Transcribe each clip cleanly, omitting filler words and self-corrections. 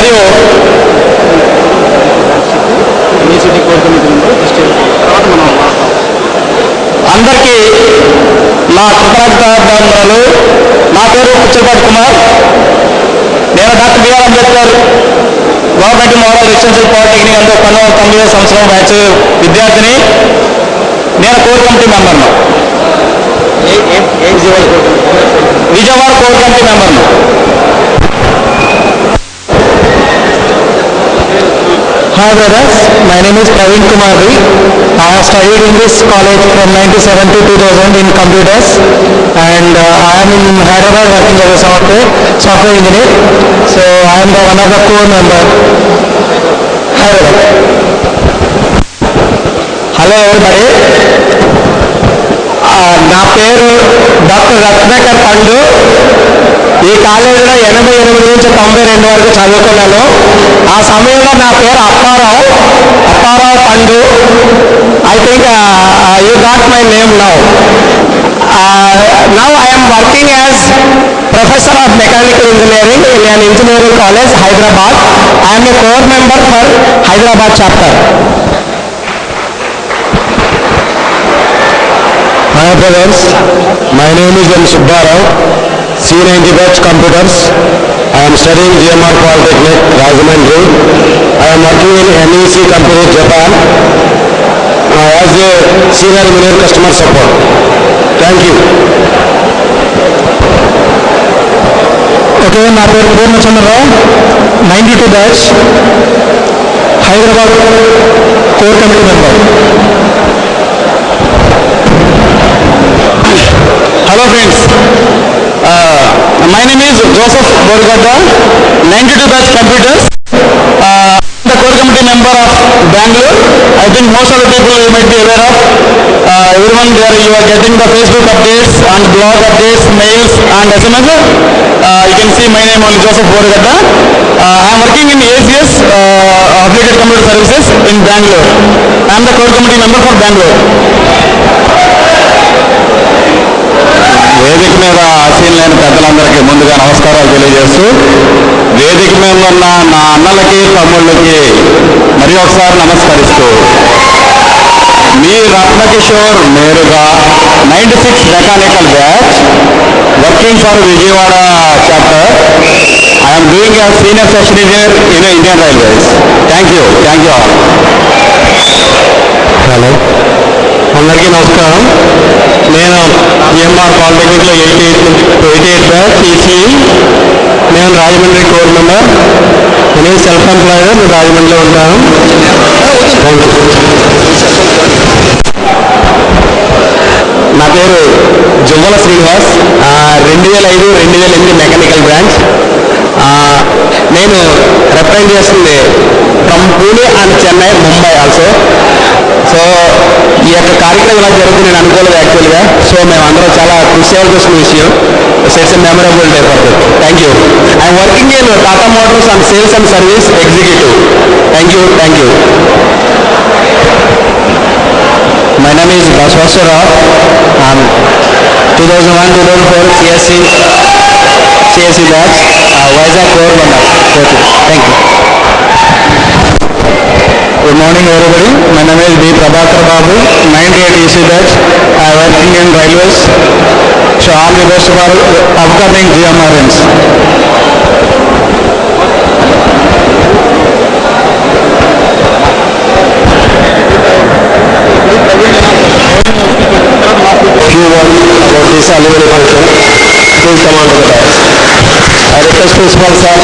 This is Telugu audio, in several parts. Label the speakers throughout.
Speaker 1: మరియు అందరికీ నా కృతజ్ఞతాభివందనాలు. నా పేరు పుచ్చలపాటి కుమార్. నేను doctor BR Ambedkar government model residential polytechnic అంటూ 1999 సంవత్సరం బ్యాచ్ విద్యార్థిని. నేను కోర్ కమిటీ మెంబర్ను, విజయవాడ కోర్ కమిటీ మెంబర్ను. Hi brothers, my name is Praveen Kumar. I have studied in this college from 97 to 2000 in computers, and I am in Hyderabad working as a software engineer. So I am one of the core member. Hyderabad. Hello everybody. నా పేరు డాక్టర్ రత్నాకర్ పండు. ఈ కాలేజీలో 88 నుంచి 92 వరకు చదువుకున్నాను. ఆ సమయంలో నా పేరు అప్పారావు పండు. I think you got my name now. Now I am working as Professor of Mechanical Engineering in an engineering college, Hyderabad. I am a core member for Hyderabad chapter. Hi brothers, my name is M. Subbarao, C90 batch computers. I am studying GMR Polytechnic, Rajahmundry. I am working in NEC company, Japan, as a senior engineer customer support. Thank you. Okay, నా పేరు Purnachandrarao, 92 batch, Hyderabad core committee member. Hello friends, my name is Joseph Borgada, 92 batch computers. The core committee member of Bangalore. I think most of the people you might be aware of. Everyone there, you are getting the Facebook updates and blog updates, mails and SMS. You can see my name only, Joseph Borgada. I am working in ACS, Applied Computer Services in Bangalore. I am the core committee member for Bangalore. వేదిక మీద ఆసీనులైన పెద్దలందరికీ ముందుగా నమస్కారాలు తెలియజేస్తూ, వేదిక మీద ఉన్న నా అన్నలకి తమ్ముళ్ళకి మరి ఒకసారి నమస్కరిస్తూ, మీ రత్నకిషోర్ నేరుగా 96 mechanical batch working for Vijayawada chapter. I'm doing as senior section engineer in Indian railways. Thank you all. Hello అందరికీ నమస్కారం. నేను జిఎంఆర్ పాలిటెక్నిక్లో 88 బ్యాచ్ ఈసీఈ. నేను రాజమండ్రి కోర్ మెంబర్. నేను సెల్ఫ్ ఎంప్లాయిడ్, నేను రాజమండ్రిలో ఉంటాను. Thank you. నా పేరు జువ్వల శ్రీనివాస్, 2005-2008 మెకానికల్ బ్రాంచ్. నేను రిప్రజెంట్ చేస్తుంది from Pune and Chennai, Mumbai also. So ఈ యొక్క కార్యక్రమం ఇలా జరుగుతుంది నేను అనుకోలేదు యాక్చువల్గా. సో మేమందరం చాలా కృషి చేయాల్సిన విషయం. It's a memorable day for that. Thank you. I'm working in Tata Motors and sales and service executive. Thank you. My name is Baswaswara. I'm 2001-2004 CSC batch, Vizag core member. Thank you. Good morning everybody. My name is B. Prabhakar Babu, 98 EC batch. I am working in railways. So all the best for upcoming GMRNs. Q1 about this annual function. Please come on to the dais. I request Principal sir.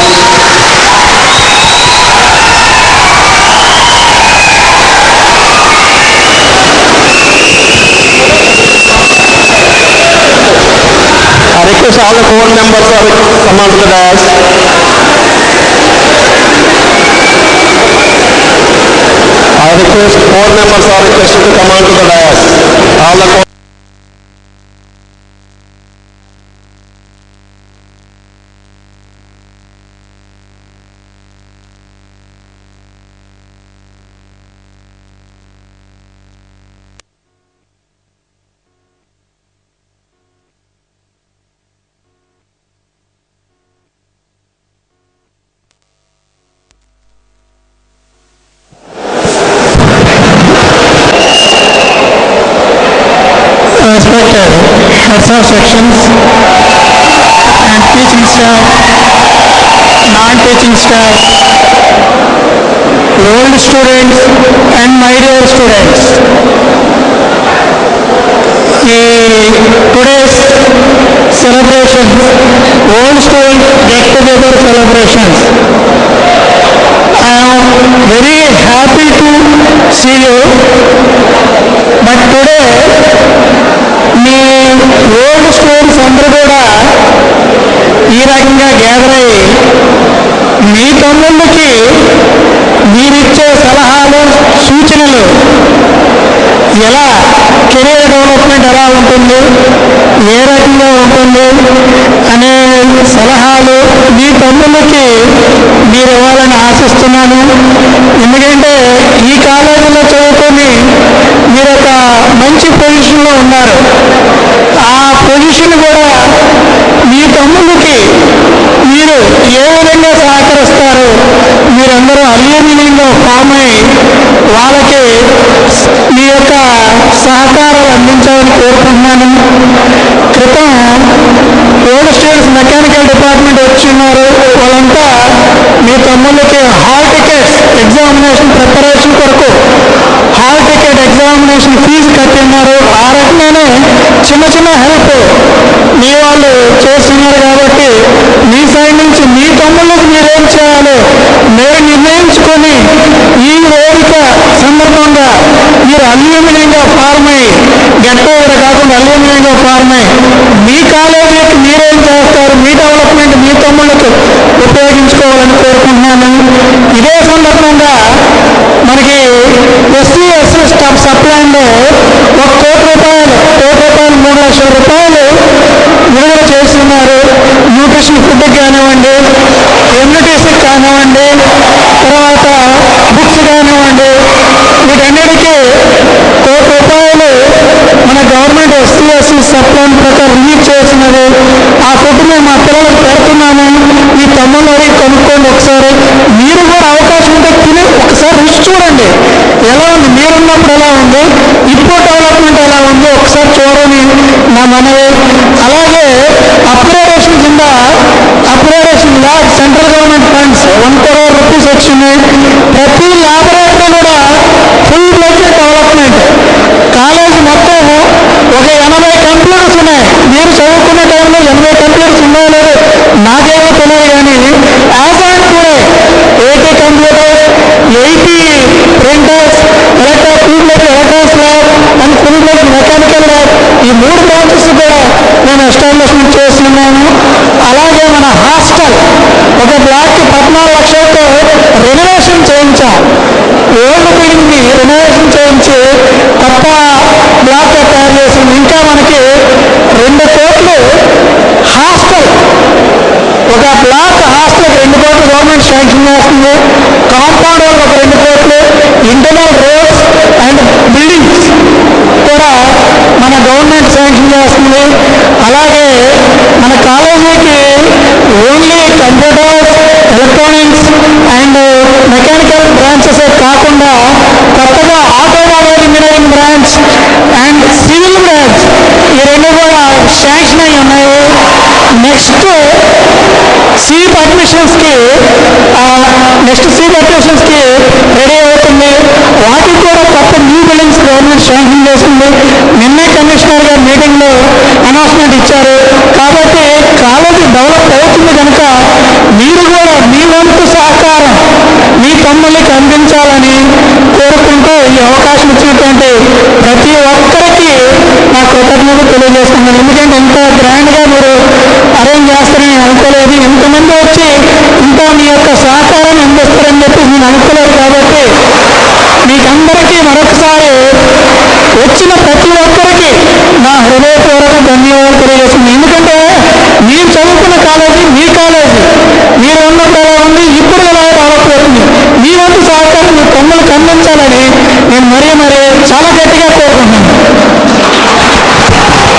Speaker 1: I request all the core members to come on to the dais. I request core members are requested to come on to the dais. All the
Speaker 2: respected heads of sections and teaching staff, non-teaching staff, old students and my dear students. Today's celebration, old student get-together celebrations. I am very happy to see you, but today me old students అందరూ కూడా ఈ రకంగా గ్యాదర్ అయ్యి మీ తమ్ముళ్ళకి మీరిచ్చే సలహాలు సూచనలు ఎలా కెరీర్ డెవలప్మెంట్ ఎలా ఉంటుంది, ఏ రకంగా ఉంటుంది అనే సలహాలు మీ తమ్ముళ్ళకి మీరు ఇవ్వాలని ఆశిస్తున్నాను. ఎందుకంటే ఈ కాలేజీలో చదువుకొని మీరు ఒక మంచి పొజిషన్లో ఉన్నారు. ఆ పొజిషన్ కూడా మీ తమ్ముళ్ళకి మీరు ఏ విధంగా సహకరిస్తారు, మీరందరూ అల్యూమినియంలో ఫామ్ అయ్యి వాళ్ళకి మీ యొక్క సహకారాలు అందించాలని కోరుకుంటున్నాను. క్రితం ఓల్డ్ స్టూడెంట్స్ మెకానికల్ డిపార్ట్మెంట్ వచ్చిన్నారు. వాళ్ళంతా మీ తమ్ముళ్ళకి హాల్ టికెట్స్ ఎగ్జామినేషన్ ప్రిపరేషన్ కొరకు హాల్ టికెట్ ఎగ్జామినేషన్ ఫీజు కట్టిన్నారు. ఆ రకంగానే చిన్న చిన్న హెల్ప్ మీ వాళ్ళు చేస్తున్నారు. కాబట్టి మీ సైడ్ నుంచి మీ తమ్ముళ్ళకి మీరేం చేయాలో మీరు నిర్ణయించుకొని ఈ వేదిక సందర్భంగా మీరు అల్యూమినియంగా ఫార్మ్ అయ్యి గెట్-టుగెదర్ కాకుండా అల్యూమినియంగా ఫార్మ్ అయ్యి మీ కాలేజీకి మీరేం చేస్తారు, మీ డెవలప్మెంట్ మీ తమ్ముళ్ళకు ఉపయోగించుకోవాలని కోరుకుంటున్నాను. ఇదే సందర్భంగా మనకి ఎస్సీ/ఎస్టీ సప్లాన్లో ₹1,00,00,000 ₹3,00,000 విడుదల చేస్తున్నారు. న్యూట్రిషన్ ఫుడ్కి కానివ్వండి, ఎమ్యూనిటీస్కి కానివ్వండి, తర్వాత బుక్స్ కానివ్వండి, వీటన్నిటికీ ₹1,00,00,000 మన గవర్నమెంట్ ఎస్సీ/ఎస్టీ సప్లాన్ ప్రకారం రిలీజ్ చేసినది. ఆ ఫుడ్ మేము మా పిల్లలకు పెడుతున్నాము. మీ తమ్ముళ్ళు అడిగి కనుక్కోండి. ఒకసారి మీరు కూడా అవకాశం ఉంటే తిని ఒకసారి రుచి చూడండి, ఎలా ఉంది, మీరున్నప్పుడు ఎలా ఉంది, ఇప్పుడు డెవలప్మెంట్ ఎలా ఉంది ఒకసారి చూడని నా మనవి. అలాగే అప్గ్రేడేషన్ కింద upgradation lab central government funds ₹1 crore వచ్చింది. ప్రతి ల్యాబొరేటరీ కూడా ఫుల్ బడ్జెట్ డెవలప్మెంట్. కాలేజీ మొత్తం ఒక 80 కంప్యూటర్స్ ఉన్నాయి. మీరు చదువుకునే టైంలో 80 కంప్యూటర్స్ ఉన్నాయో లేదు నాకేమో తెలియదు, కానీ as on today 80 computers, 80 printers, electronics lab and full blood mechanical lab, ఈ 3 బ్రాంచెస్ కూడా నేను ఎస్టాబ్లిష్మెంట్ చేస్తున్నాను. అలాగే మన హాస్టల్ ఒక బ్లాక్కి 14 లక్షలతో రెనోవేషన్ చేయించాం. ఓల్డ్ బిల్డింగ్ని రెనోవేషన్ చేయించి కొత్త బ్లాక్ తయారు చేసింది. ఇంకా మనకి 2 కోట్లు హాస్టల్, ఒక బ్లాక్ హాస్టల్కి 2 కోట్లు గవర్నమెంట్ శాంక్షన్ చేస్తుంది. కాంపౌండ్ వాళ్ళకి ఒక 2 కోట్లు, ఇంటర్నల్ రోడ్స్ అండ్ బిల్డింగ్స్ కూడా మన గవర్నమెంట్ శాంక్షన్ చేస్తుంది. అలాగే మన కాలేజీకి only computers, electronics and mechanical branches కాకుండా కొత్తగా automobile engineering branch and civil branch, ఈ 2 కూడా శాంక్షన్ అయి ఉన్నాయి. నెక్స్ట్ సీట్ అడ్మిషన్స్కి రెడీ అవుతుంది. వాటికి కూడా కొత్త న్యూ బిల్డింగ్స్ గవర్నమెంట్ శాంక్షన్ చేస్తుంది. నిన్నే కమిషనర్ గారు మీటింగ్లో అనౌన్స్మెంట్ ఇచ్చారు. కాబట్టి కాలేజీ డెవలప్ అవుతుంది కనుక మీరు కూడా మీ వంతు సహకారం మీ తమ్ముళ్ళకి అందించాలని కోరుకుంటూ ఈ అవకాశం ఇచ్చినటువంటి ప్రతి ఒక్కరికి నా కృతజ్ఞతలు తెలియజేస్తున్నాను. ఎందుకంటే ఇంత గ్రాండ్గా మీరు అరేంజ్ చేస్తారని అనుకోలేదు. ఇంతమంది వచ్చి ఇంత మీ యొక్క సహకారాన్ని అందిస్తారని చెప్పి నేను అనుకోలేదు. కాబట్టి మీకందరికీ మరొకసారి వచ్చిన ప్రతి ఒక్కరికి నా హృదయపూర్వక ధన్యవాదాలు తెలియజేస్తుంది. ఎందుకంటే మీరు చదువుకున్న కాలేజీ మీ కాలేజీ, మీరు ఉన్నప్పుడు ఎలా ఉంది, ఇప్పుడు ఎలా డెవలప్ అవుతుంది, మీ వంతు సహకారం మీ తమ్ముళ్ళకి అందించాలని నేను మరీ చాలా గట్టిగా కోరుకుంటున్నాను.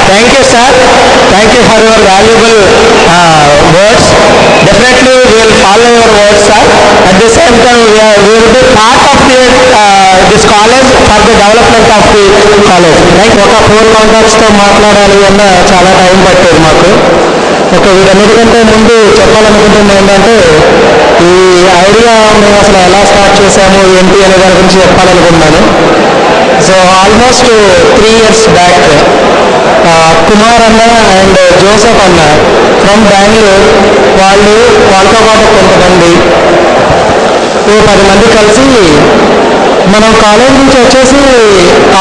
Speaker 1: Thank you, sir. Thank you for your valuable words. Definitely we will follow your words, sir. At the same time, we will be part of this college for the development of the college.
Speaker 2: Like ఒక 4 కాంటాక్ట్స్తో మాట్లాడాలి అన్న చాలా టైం పట్టేది మాకు. వీటన్నిటికంటే ముందు చెప్పాలనుకుంటుంది ఏంటంటే ఈ ఐడియా మేము అసలు ఎలా స్టార్ట్ చేసాము ఏంటి అనే దాని గురించి చెప్పాలనుకుంటున్నాను. So almost 3 years back Kumar అన్న అండ్ జోసెఫ్ అన్న ఫ్రమ్ బెంగళూరు వాళ్ళతో పాటు కొంతమంది 10 మంది కలిసి మనం కాలేజ్ నుంచి వచ్చేసి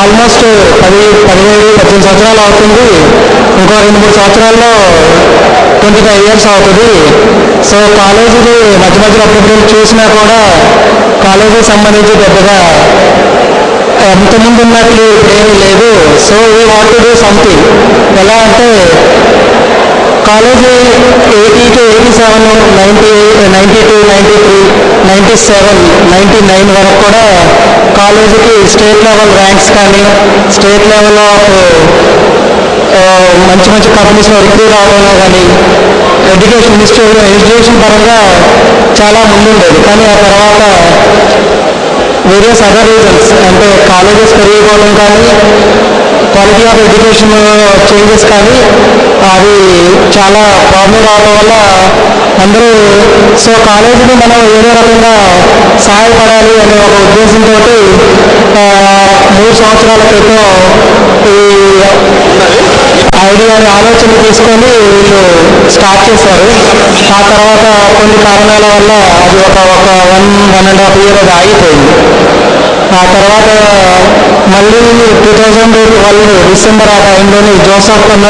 Speaker 2: ఆల్మోస్ట్ 17-18 సంవత్సరాలు అవుతుంది. ఇంకో 2-3 సంవత్సరాల్లో 25 years అవుతుంది. సో కాలేజీని మధ్య మధ్యలో అప్పుడప్పుడు చూసినా కూడా కాలేజీకి సంబంధించి పెద్దగా ఎంతమంది ఉన్నట్లు ఏమీ లేదు. So we want to do something. ఎలా అంటే కాలేజీ 80 to 87, 92, 93, 97, 99 వరకు కూడా కాలేజీకి స్టేట్ లెవెల్ ర్యాంక్స్ కానీ స్టేట్ లెవెల్ ఆఫ్ మంచి మంచి కంపెనీస్లో రిక్రూట్ అవడంలో కానీ ఎడ్యుకేషన్ పరంగా చాలా ముందుండేది. కానీ ఆ తర్వాత వేరియస్ అదర్ రీజన్స్ అంటే కాలేజెస్ పెరిగిపోవడం కానీ క్వాలిటీ ఆఫ్ ఎడ్యుకేషన్ చేంజెస్ కానీ అది చాలా ప్రాబ్లం రావడం వల్ల అందరూ సో కాలేజీని మనం ఏదో రకంగా సహాయపడాలి అనే ఒక ఉద్దేశంతో 3 సంవత్సరాల క్రితం ఈ ఐడియాని ఆలోచన తీసుకొని వీళ్ళు స్టార్ట్ చేశారు. ఆ తర్వాత కొన్ని కారణాల వల్ల అది ఒక 1.5 year అది ఆగిపోయింది. ఆ తర్వాత మళ్ళీ 2012 డిసెంబర్ ఆ టైంలోని జోసఫ్ అన్న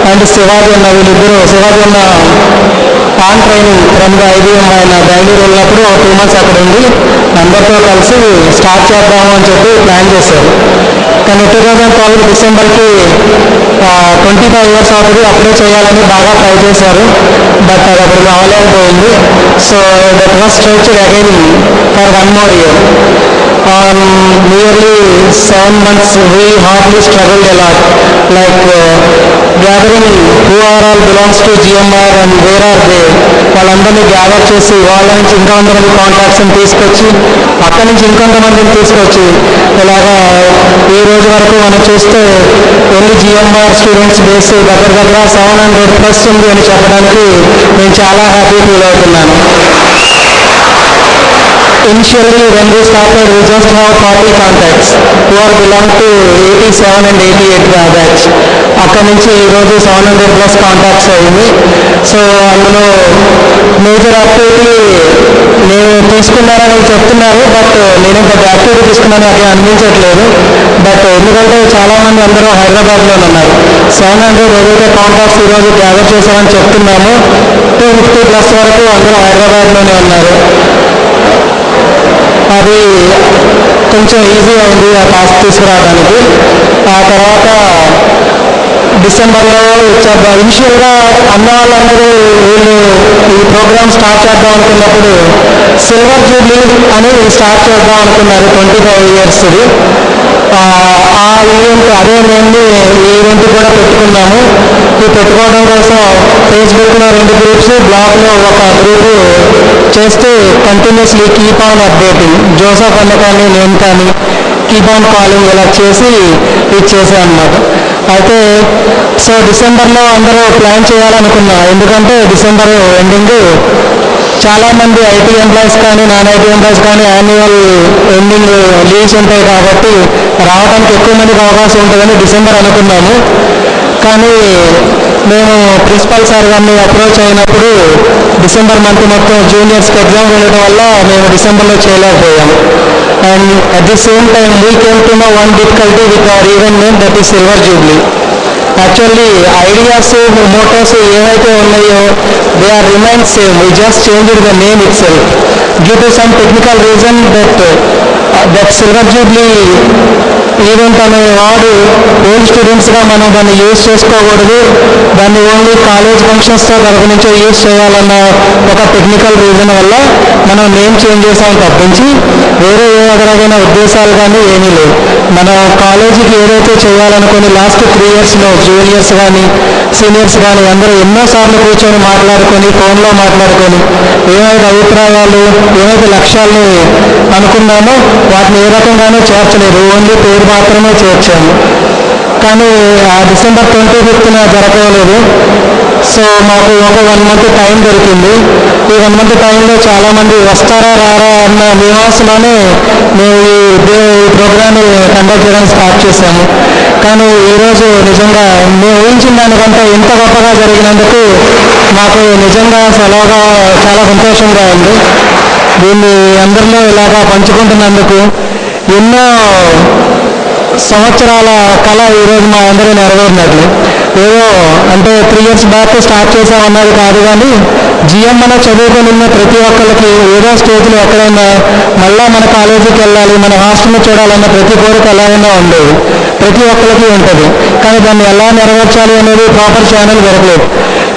Speaker 2: అండ్ శివాజీ అన్న వీళ్ళిద్దరూ శివాజీ అన్న ఆన్ ట్రైనింగ్ ఫ్రమ్ IBM ఆయన బెంగళూరు వెళ్ళినప్పుడు 2 months అక్కడ ఉండి అందరితో కలిసి స్టార్ట్ చేద్దాము అని చెప్పి ప్లాన్ చేశారు. కానీ 2012 డిసెంబర్కి 25 years అవుతుంది. అప్పుడే చేయాలని బాగా ట్రై చేశారు. బట్ అది అప్పుడు కావలేకపోయింది. So that was stretched again for 1 more year. On nearly 7 months we hardly struggled a lot, like gathering who are all belongs to GMR and where are they, వాళ్ళందరినీ గ్యాదర్ చేసి వాళ్ళ నుంచి ఇంకా కొంతమంది కాంటాక్ట్స్ని తీసుకొచ్చి అక్కడి నుంచి ఇంకొంతమందిని తీసుకొచ్చి ఇలాగా ఈ రోజు వరకు మనం చూస్తే ఓన్లీ GMR స్టూడెంట్స్ బేస్ దగ్గర 700+ ఉంది అని చెప్పడానికి నేను చాలా హ్యాపీ ఫీల్ అవుతున్నాను. Initially, when we started, we just have 40 contacts who are belong to 87 and 88 batch. అక్కడి నుంచి ఈరోజు 700+ కాంటాక్ట్స్ అయింది. సో అందులో మేజర్ యాక్టివిటీ నేను తీసుకున్నానని చెప్తున్నారు. బట్ నేను పెద్ద యాక్టివిటీ తీసుకున్నాను అది అనిపించట్లేదు. బట్ ఎందుకంటే చాలామంది అందరూ హైదరాబాద్లో ఉన్నారు. 700 ఏదైతే కాంటాక్ట్స్ ఈరోజు గ్యాదర్ చేశామని చెప్తున్నాము 250+ వరకు అందరూ హైదరాబాద్లోనే ఉన్నారు. అది కొంచెం ఈజీ అయింది ఆ టాస్క్ తీసుకురావడానికి. ఆ తర్వాత డిసెంబర్లో ఇచ్చేద్దాం. ఇనిషియల్గా అన్న వాళ్ళందరూ వీళ్ళు ఈ ప్రోగ్రామ్ స్టార్ట్ చేద్దాం అనుకున్నప్పుడు సిల్వర్ జూబ్లీ అని స్టార్ట్ చేద్దాం అనుకున్నారు 25 yearsది. ఆ ఈవెంట్ అదే మేము ఈ ఈవెంట్ కూడా పెట్టుకున్నాము. ఈ పెట్టుకోవడం కోసం ఫేస్బుక్లో 2 groups, బ్లాగ్లో ఒక గ్రూపు చేస్తూ continuously keep on updating Joseph అన్న కానీ నేను కానీ కీప్ ఆన్ కాలింగ్ ఇలా చేసి ఇది చేసాం అన్నమాట. అయితే సో డిసెంబర్లో అందరూ ప్లాన్ చేయాలనుకున్నా. ఎందుకంటే డిసెంబర్ ఎండింగ్ చాలామంది ఐటీ ఎంప్లాయీస్ కానీ నాన్ ఐటీ ఎంప్లాయీస్ కానీ యాన్యువల్ ఎండింగ్ లీవ్స్ ఉంటాయి కాబట్టి రావడానికి ఎక్కువ మందికి అవకాశం ఉంటుందని డిసెంబర్ అనుకున్నాము. కానీ మేము ప్రిన్సిపల్ సార్ గారిని అప్రోచ్ అయినప్పుడు డిసెంబర్ మంత్ మొత్తం జూనియర్స్కి ఎగ్జామ్ ఉండడం వల్ల మేము డిసెంబర్లో చేయలేకపోయాము. And at the same time we came to know one difficulty with our event name, that is silver jubilee. Actually ideas mottos ఏవైతే ఉన్నాయో they are remain same. We just changed the name itself due to some technical reason that that silver jubilee event అనే వాడు ఓల్డ్ స్టూడెంట్స్గా మనం దాన్ని యూజ్ చేసుకోకూడదు, దాన్ని ఓన్లీ కాలేజ్ ఫంక్షన్స్తో తరపు నుంచే యూజ్ చేయాలన్న ఒక టెక్నికల్ రీజన్ వల్ల మనం నేమ్ చేంజ్ చేసాం తప్పించి వేరే ఏ రకమైన ఉద్దేశాలు కానీ ఏమీ లేవు. మనం కాలేజీకి ఏదైతే చేయాలనుకుని లాస్ట్ 3 yearsలో జూనియర్స్ కానీ సీనియర్స్ కానీ అందరూ ఎన్నోసార్లు కూర్చొని మాట్లాడుకొని ఫోన్లో మాట్లాడుకొని ఏమైతే అభిప్రాయాలు ఏమైతే లక్ష్యాలు అనుకున్నామో వాటిని ఏ రకంగానూ చేర్చలేదు, ఓన్లీ పేరు మాత్రమే చేర్చాము. కానీ ఆ December 25th జరగలేదు. సో మాకు ఒక 1 month టైం దొరికింది. ఈ 1 month టైంలో చాలామంది వస్తారా రారా అన్న నివాసంలోనే మేము ఈ ప్రోగ్రామ్ని కండక్ట్ చేయడం స్టార్ట్ చేశాము. కానీ ఈరోజు నిజంగా మేము ఊహించిన దానికంటే ఇంత గొప్పగా జరిగినందుకు మాకు నిజంగా చాలా సంతోషంగా ఉంది. దీన్ని అందరిలో ఇలాగా పంచుకుంటున్నందుకు ఎన్నో సంవత్సరాల కళ ఈరోజు మా అందరూ నెరవేరినట్లు. ఏదో అంటే 3 years బ్యాక్ స్టార్ట్ చేసామన్నది కాదు, కానీ జిఎంలో చదువుకొని ఉన్న ప్రతి ఒక్కరికి ఏదో స్టేజ్లో ఎక్కడైనా మళ్ళీ మన కాలేజీకి వెళ్ళాలి, మన హాస్టల్ని చూడాలన్న ప్రతి కోరిక ఎలాగైనా ఉండేది, ప్రతి ఒక్కరికి ఉంటుంది. కానీ దాన్ని ఎలా నెరవేర్చాలి అనేది ప్రాపర్ ఛానల్ దొరకలేదు.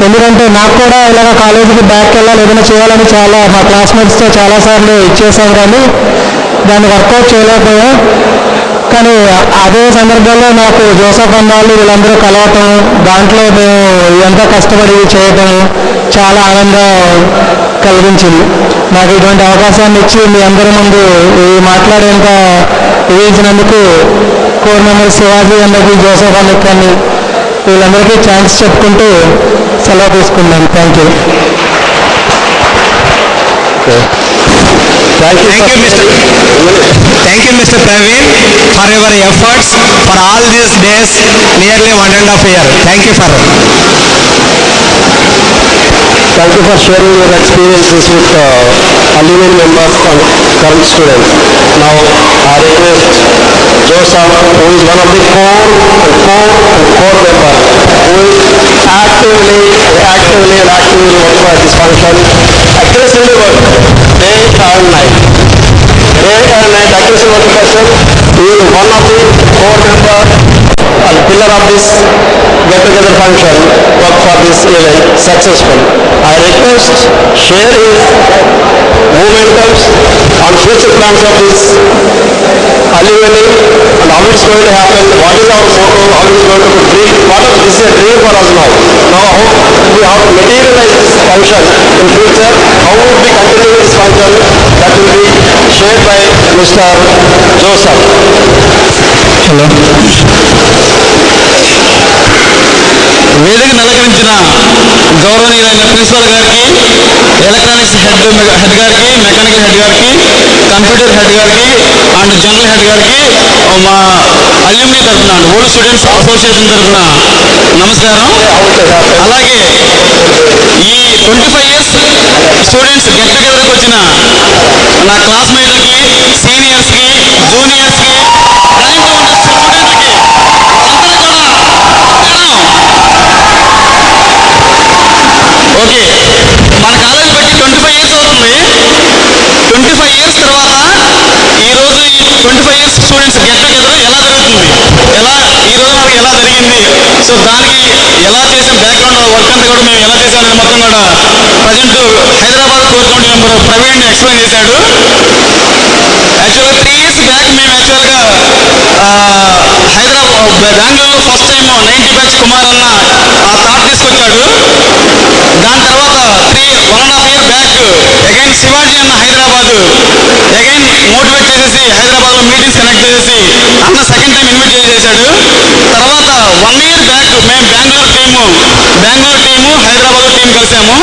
Speaker 2: ఎందుకంటే నాకు కూడా ఇలాగ కాలేజీకి బ్యాక్ వెళ్ళాలి, ఏదైనా చేయాలని చాలా మా క్లాస్మేట్స్తో చాలాసార్లు ఇచ్చేసాం, కానీ దాన్ని వర్కౌట్ చేయలేకపోయాం. కానీ అదే సందర్భంలో నాకు జోసఫ్ అన్నాళ్ళు వీళ్ళందరూ కలవటం, దాంట్లో మేము ఎంతో కష్టపడి చేయటం చాలా ఆనందం కలిగించింది. నాకు ఇటువంటి అవకాశాన్ని ఇచ్చి మీ అందరి ముందు మాట్లాడేంత ఇచ్చినందుకు కోర్ మెంబర్ శివాజీ అన్నకి, జోసఫ్ అన్నకి కానీ వీళ్ళందరికీ ఛాన్స్ చెప్పుకుంటూ సెలవు తీసుకున్నాను. Thank you.
Speaker 3: Thank you, Mr. Praveen, for your efforts for all these days, nearly 1.5 years. Thank you for sharing your experiences with alumni members and current students. Now, I request Joseph, who is one of the core members, who is actively work for this function, aggressively work day and night. Aggressive work person. He is one of the core members and pillar of this get-together function, work for this event successful. I request share his momentums on future plans of this alumni and how it's going to happen, what is our motto, how it is going to be dream, this is a dream for us now. Now how we have to materialize this function in future, how we will be continuing this function, that will be shared by Mr. Joseph.
Speaker 2: Hello.
Speaker 1: వేదికను అలంకరించిన గౌరవనీయులైన ప్రిన్సిపల్ గారికి, ఎలక్ట్రానిక్స్ హెడ్ గారికి, మెకానికల్ హెడ్ గారికి, కంప్యూటర్ హెడ్ గారికి అండ్ జనరల్ హెడ్ గారికి మా అల్యూమినీ తరఫున ఓల్డ్ స్టూడెంట్స్ అసోసియేషన్ తరఫున నమస్కారం. అలాగే ఈ 25 years స్టూడెంట్స్ గెట్ టుగెదర్కి వచ్చిన నా క్లాస్మేట్లకి, సీనియర్స్కి, జూనియర్స్కి, ర్యాంక్లో ఉన్న స్టూడెంట్లకి అందరూ కూడా ఓకే. మన కాలేజ్ బట్టి 25 years అవుతుంది. 25 years తర్వాత ఈరోజు ఈ 25 years స్టూడెంట్స్ గెట్ టుగెదర్ ఎలా జరుగుతుంది, ఈ రోజు మనకి ఎలా జరిగింది, సో దానికి ఎలా చేసాం, బ్యాక్గ్రౌండ్ వర్క్ అంతా కూడా మేము ఎలా చేసాం అనేది మొత్తం కూడా present Hyderabad core committee member Praveen explain చేశాడు. యాక్చువల్గా 3 years బ్యాక్ మేము యాక్చువల్గా బెంగళూరులో ఫస్ట్ టైం 90 batch కుమార్ అన్న ఆ థాట్ తీసుకొచ్చాడు. దాని తర్వాత 1.5 year బ్యాక్ అగైన్ శివాజీ అన్న హైదరాబాద్ అగైన్ మోటివేట్ చేసేసి హైదరాబాద్లో మీటింగ్స్ కనెక్ట్ చేసేసి అన్న సెకండ్ టైం ఇన్వైట్ చేశాడు. తర్వాత 1 year బ్యాక్ మేము బెంగళూరు టీము హైదరాబాద్ టీం కలిసాము.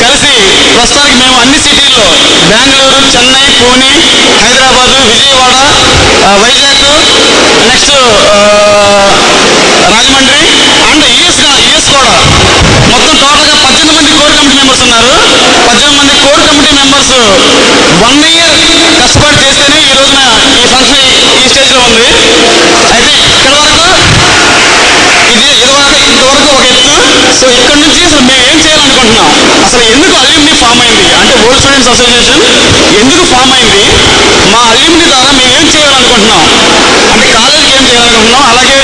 Speaker 1: కలిసి ప్రస్తుతానికి మేము అన్ని సిటీల్లో Bengaluru, Chennai, Pune, Hyderabad, Vijayawada, Vizag, next Rajahmundry and US కూడా మొత్తం టోటల్గా 18 మంది కోర్ కమిటీ మెంబర్స్ ఉన్నారు. 18 మంది కోర్ కమిటీ మెంబర్స్ 1 year కష్టపడి చేస్తేనే ఈ రోజున ఈ ఫంక్షన్ ఈ స్టేజ్లో ఉంది. అయితే ఇంతవరకు ఒక ఎత్తు. సో ఇక్కడ నుంచి అసలు మేము ఏం చేయాలనుకుంటున్నాం, అసలు ఎందుకు అల్యూమిని ఫామ్ అయింది అంటే ఓల్డ్ స్టూడెంట్స్ అసోసియేషన్ ఎందుకు ఫామ్ అయింది, మా అల్యూమిని ద్వారా మేము ఏం చేయాలనుకుంటున్నాం, అంటే కాలేజీకి ఏం చేయాలనుకుంటున్నాం, అలాగే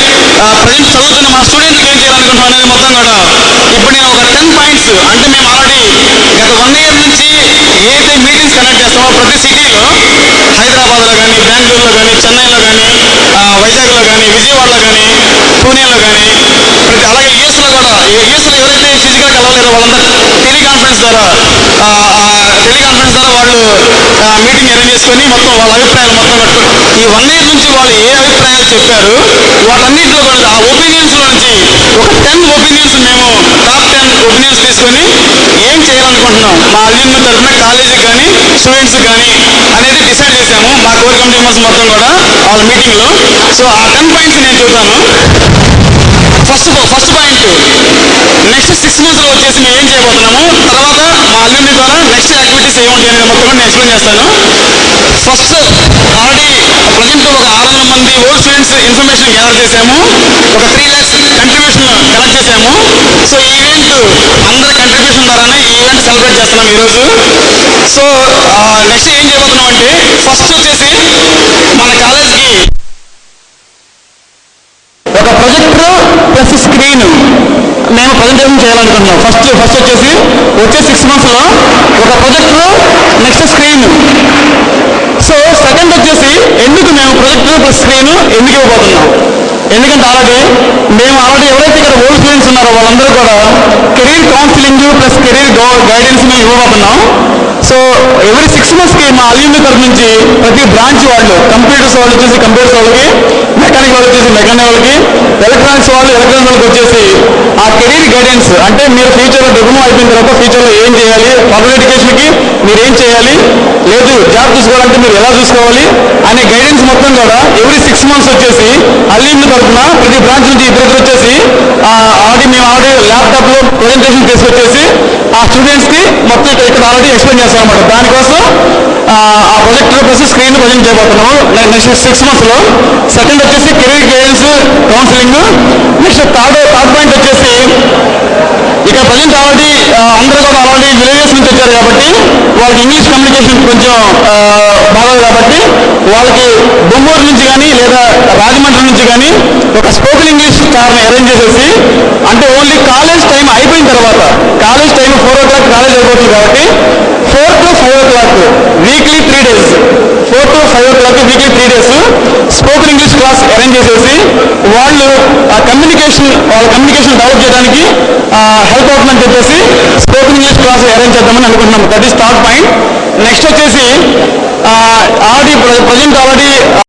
Speaker 1: ప్రజెంట్ చదువుతున్న మా స్టూడెంట్స్కి ఏం చేయాలనుకుంటున్నాం అనేది మొత్తం కూడా ఇప్పుడు నేను ఒక 10 పాయింట్స్ అంటే మేము ఆల్రెడీ గత 1 year నుంచి ఏదైతే మీటింగ్స్ కండక్ట్ చేస్తామో ప్రతి సిటీలో హైదరాబాద్లో కానీ, బెంగళూరులో కానీ, చెన్నైలో కానీ, వైజాగ్లో కానీ, విజయవాడలో కానీ, పూణేలో కానీ, అలాగే యూఎస్లో కూడా, యూఎస్లో ఎవరైతే ఫిజికల్ కలవలేరో వాళ్ళంతా టెలికాన్ఫరెన్స్ ద్వారా వాళ్ళు మీటింగ్ అరేంజ్ చేసుకొని మొత్తం వాళ్ళ అభిప్రాయాలు మొత్తం ఈ 1 year నుంచి వాళ్ళు ఏ అభిప్రాయాలు చెప్పారు వాటన్నింటిలో కూడా ఆ ఒపీనియన్స్లో నుంచి ఒక 10 ఒపీనియన్స్ మేము టాప్ 10 ఒపీనియన్స్ తీసుకొని ఏం చేయాలనుకుంటున్నాం మా అల్యూమిని తరఫున కాలేజీకి కానీ స్టూడెంట్స్ కానీ అనేది డిసైడ్ చేశాము మా కోర్ కమిటీ మెంబర్స్ మొత్తం కూడా వాళ్ళ మీటింగ్లో. సో ఆ 10 పాయింట్స్ నేను చెబుతాను. ఫస్ట్ పాయింట్, నెక్స్ట్ 6 monthsలో వచ్చేసి మేము ఏం చేయబోతున్నాము, తర్వాత మా అల్యూమిని ద్వారా నెక్స్ట్ యాక్టివిటీస్ ఏముంటాయి అనేది మొత్తం నేను ఎక్స్ప్లెయిన్ చేస్తాను. ఫస్ట్ ఆల్రెడీ ప్రజెంట్ ఒక 600 మంది ఓల్డ్ స్టూడెంట్స్ ఇన్ఫర్మేషన్ గ్యాదర్ చేశాము, ఒక 3 lakhs కంట్రిబ్యూషన్ కలెక్ట్ చేశాము. సో ఈ ఈవెంట్ అందరి కంట్రిబ్యూషన్ ద్వారానే ఈ ఈవెంట్ సెలబ్రేట్ చేస్తున్నాం ఈరోజు. సో నెక్స్ట్ ఏం చేయబోతున్నాం అంటే ఫస్ట్ వచ్చేసి మన కాలేజ్కి ఒక ప్రొజెక్టర్ ప్లస్ స్క్రీన్ మేము ప్రజెంటేషన్ చేయాలనుకుంటున్నాం. ఫస్ట్ వచ్చేసి వచ్చే 6 monthsలో ఒక projector next screen. So second వచ్చేసి ఎందుకు మేము ప్రొజెక్టర్ ప్లస్ స్క్రీన్ ఎందుకు ఇవ్వబోతున్నాం, ఎందుకంటే మేము ఆల్రెడీ ఎవరైతే ఇక్కడ ఓల్డ్ స్టూడెంట్స్ ఉన్నారో వాళ్ళందరూ కూడా career counselling plus career guidance మేము ఇవ్వబోతున్నాం. సో ఎవ్రీ 6 monthsకి మా అల్యూమిని తరఫు నుంచి ప్రతి బ్రాంచ్ వాళ్ళు, కంప్యూటర్స్ వాళ్ళు వచ్చేసి కంప్యూటర్స్ వాళ్ళకి, మెకానిక్ వాళ్ళు వచ్చేసి మెకానిక్ వాళ్ళకి, ఎలక్ట్రానిక్స్ వాళ్ళకి వచ్చేసి ఆ కెరీర్ గైడెన్స్ అంటే మీరు ఫ్యూచర్లో డిప్లొమా అయిపోయిన తర్వాత ఫ్యూచర్లో ఏం చేయాలి, ఫర్దర్ ఎడ్యుకేషన్కి మీరు ఏం చేయాలి, లేదు జాబ్ చూసుకోవాలంటే మీరు ఎలా చూసుకోవాలి అనే గైడెన్స్ మొత్తం కూడా ఎవ్రీ 6 months వచ్చేసి అల్యూమిని తరఫున ప్రతి బ్రాంచ్ నుంచి ఇద్దరు వచ్చేసి మేము ఆల్రెడీ ల్యాప్టాప్లో ప్రజెంటేషన్ తీసుకొచ్చేసి ఆ స్టూడెంట్స్కి మొత్తం ఇక్కడ ఆల్రెడీ ఎక్స్ప్లెయిన్ చేస్తాం అన్నమాట. దానికోసం ఆ ప్రొజెక్టర్ ప్లస్ స్క్రీన్ ప్రజెంట్ చేయబోతున్నాము నెక్స్ట్ 6 monthsలో. సెకండ్ వచ్చేసి career guidance counselling. Next third point వచ్చేసి ఇక్కడ ప్రజెంట్ ఆల్రెడీ అందరూ కూడా ఆల్రెడీ విలేజెస్ నుంచి వచ్చారు కాబట్టి వాళ్ళకి ఇంగ్లీష్ కమ్యూనికేషన్ కొంచెం బాగోదు కాబట్టి వాళ్ళకి బొమ్మూరు నుంచి కానీ లేదా రాజమండ్రి నుంచి కానీ ఒక స్పోకెన్ ఇంగ్లీష్ కార్ని అరేంజ్ చేసేసి, అంటే ఓన్లీ కాలేజ్ టైం అయిపోయిన తర్వాత, కాలేజ్ టైం 4 o'clock కాలేజ్ అయిపోతుంది కాబట్టి 4 to 5 o'clock weekly 3 days, 4 to 5 o'clock weekly 3 days spoken English class arrange చేసేసి వాళ్ళ కమ్యూనికేషన్ డెవలప్ చేయడానికి హెల్ప్ అవుతుందని చెప్పేసి స్పోకెన్ ఇంగ్లీష్ క్లాస్ అరేంజ్ చేద్దామని అనుకుంటున్నాం. That is third point. Next వచ్చేసి ఆల్రెడీ ప్రజెంట్